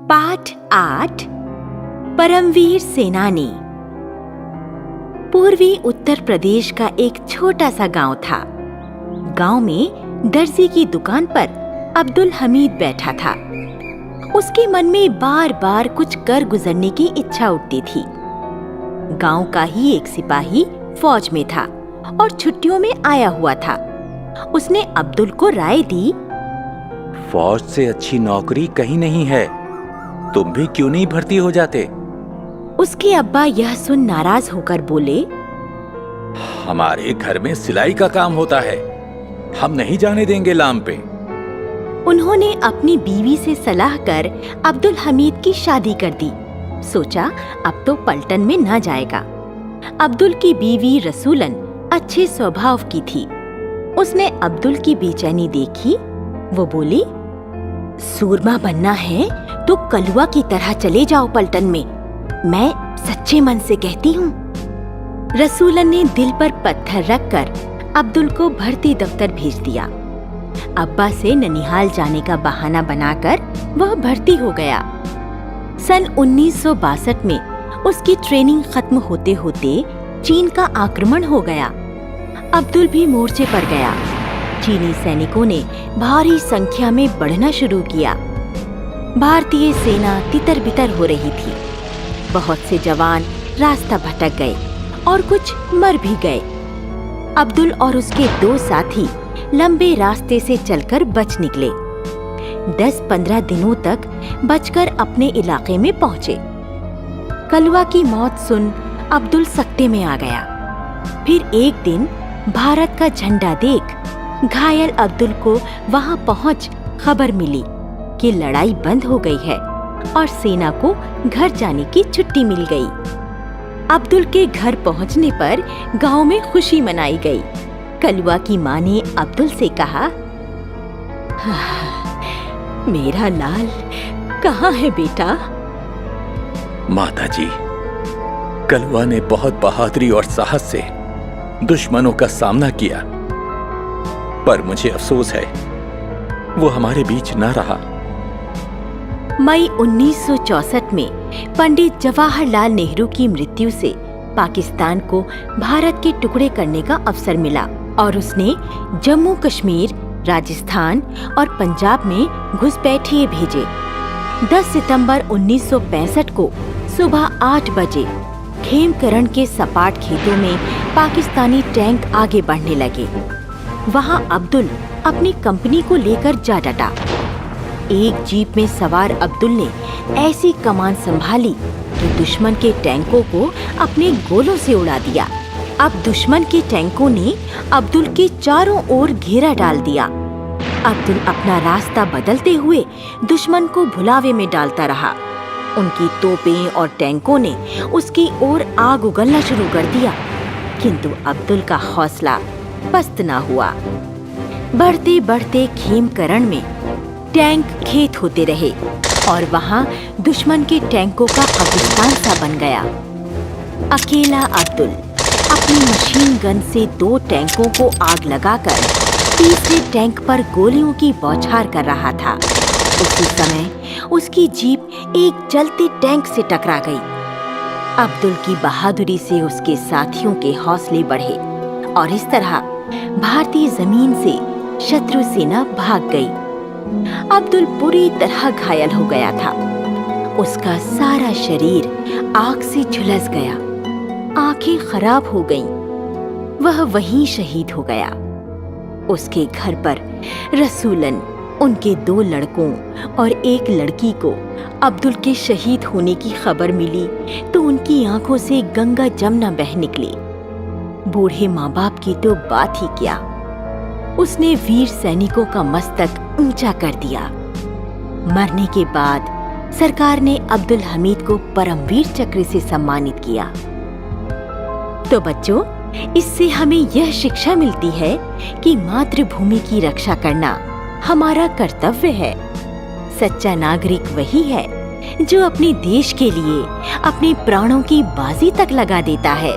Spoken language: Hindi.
पाठ 8 परमवीर सेनानी। पूर्वी उत्तर प्रदेश का एक छोटा सा गांव था। गांव में दर्जी की दुकान पर अब्दुल हमीद बैठा था। उसके मन में बार बार कुछ कर गुजरने की इच्छा उठती थी। गांव का ही एक सिपाही फौज में था और छुट्टियों में आया हुआ था। उसने अब्दुल को राय दी, फौज से अच्छी नौकरी कहीं नहीं है, तुम भी क्यों नहीं भर्ती हो जाते? उसके अब्बा यह सुन नाराज होकर बोले, हमारे घर में सिलाई का काम होता है, हम नहीं जाने देंगे लाम पे। उन्होंने अपनी बीवी से सलाह कर अब्दुल हमीद की शादी कर दी। सोचा अब तो पलटन में न जाएगा। अब्दुल की बीवी रसूलन अच्छे स्वभाव की थी। उसने अब्दुल की बेचैनी देखी। वो बोली, सूरमा बनना है तो कलुआ की तरह चले जाओ पलटन में, मैं सच्चे मन से कहती हूँ। रसूलन ने दिल पर पत्थर रखकर अब्दुल को भर्ती दफ्तर भेज दिया। अब्बा से ननिहाल जाने का बहाना बनाकर वह भर्ती हो गया। सन 1962 में उसकी ट्रेनिंग खत्म होते होते चीन का आक्रमण हो गया। अब्दुल भी मोर्चे पर गया। चीनी सैनिकों ने भारी संख्या में बढ़ना शुरू किया। भारतीय सेना तितर-बितर हो रही थी। बहुत से जवान रास्ता भटक गए और कुछ मर भी गए। अब्दुल और उसके 2 साथी लंबे रास्ते से चलकर बच निकले। 10-15 दिनों तक बचकर अपने इलाके में पहुंचे। कलुआ की मौत सुन अब्दुल सकते में आ गया। फिर एक दिन भारत का झंडा देख घायल अब्दुल को वहां पहुंच खबर मिली कि लड़ाई बंद हो गई है और सेना को घर जाने की छुट्टी मिल गई। अब्दुल के घर पहुंचने पर गांव में खुशी मनाई गई। कलुआ की मां ने अब्दुल से कहा, मेरा लाल कहाँ है बेटा? माताजी, कलुआ ने बहुत बहादुरी और साहस से दुश्मनों का सामना किया, पर मुझे अफसोस है वो हमारे बीच न रहा। मई 1964 में पंडित जवाहरलाल नेहरू की मृत्यु से पाकिस्तान को भारत के टुकड़े करने का अवसर मिला और उसने जम्मू कश्मीर, राजस्थान और पंजाब में घुसपैठिए भेजे। 10 सितंबर 1965 को सुबह 8 बजे खेमकरण के सपाट खेतों में पाकिस्तानी टैंक आगे बढ़ने लगे। वहां अब्दुल अपनी कंपनी को लेकर जा डटा। एक जीप में सवार अब्दुल ने ऐसी कमान संभाली कि दुश्मन के टैंकों को अपने गोलों से उड़ा दिया। अब दुश्मन के टैंकों ने अब्दुल के चारों ओर घेरा डाल दिया। अब्दुल अपना रास्ता बदलते हुए दुश्मन को भुलावे में डालता रहा। उनकी तोपें और टैंकों ने उसकी ओर आग उगलना शुरू कर दिया, किंतु अब्दुल का हौसला पस्त न हुआ। बढ़ते बढ़ते खेमकरण में टैंक खेत होते रहे और वहां दुश्मन के टैंकों का कब्रिस्तान सा बन गया। अकेला अब्दुल अपनी मशीन गन से 2 टैंकों को आग लगाकर तीसरे टैंक पर गोलियों की बौछार कर रहा था। उसी समय उसकी जीप एक जलते टैंक से टकरा गई। अब्दुल की बहादुरी से उसके साथियों के हौसले बढ़े और इस तरह भारतीय जमीन से शत्रु सेना भाग गई। अब्दुल बुरी तरह घायल हो गया था। उसका सारा शरीर आग से झुलस गया, आंखें खराब हो गईं। वह वहीं शहीद हो गया। उसके घर पर रसूलन, उनके 2 लड़कों और 1 लड़की को अब्दुल के शहीद होने की खबर मिली तो उनकी आंखों से गंगा जमुना बह निकली। बूढ़े माँ बाप की तो बात ही क्या, उसने वीर सैनिकों का मस्तक ऊंचा कर दिया। मरने के बाद सरकार ने अब्दुल हमीद को परमवीर चक्र से सम्मानित किया। तो बच्चों, इससे हमें यह शिक्षा मिलती है कि मातृभूमि की रक्षा करना हमारा कर्तव्य है। सच्चा नागरिक वही है जो अपने देश के लिए अपने प्राणों की बाजी तक लगा देता है।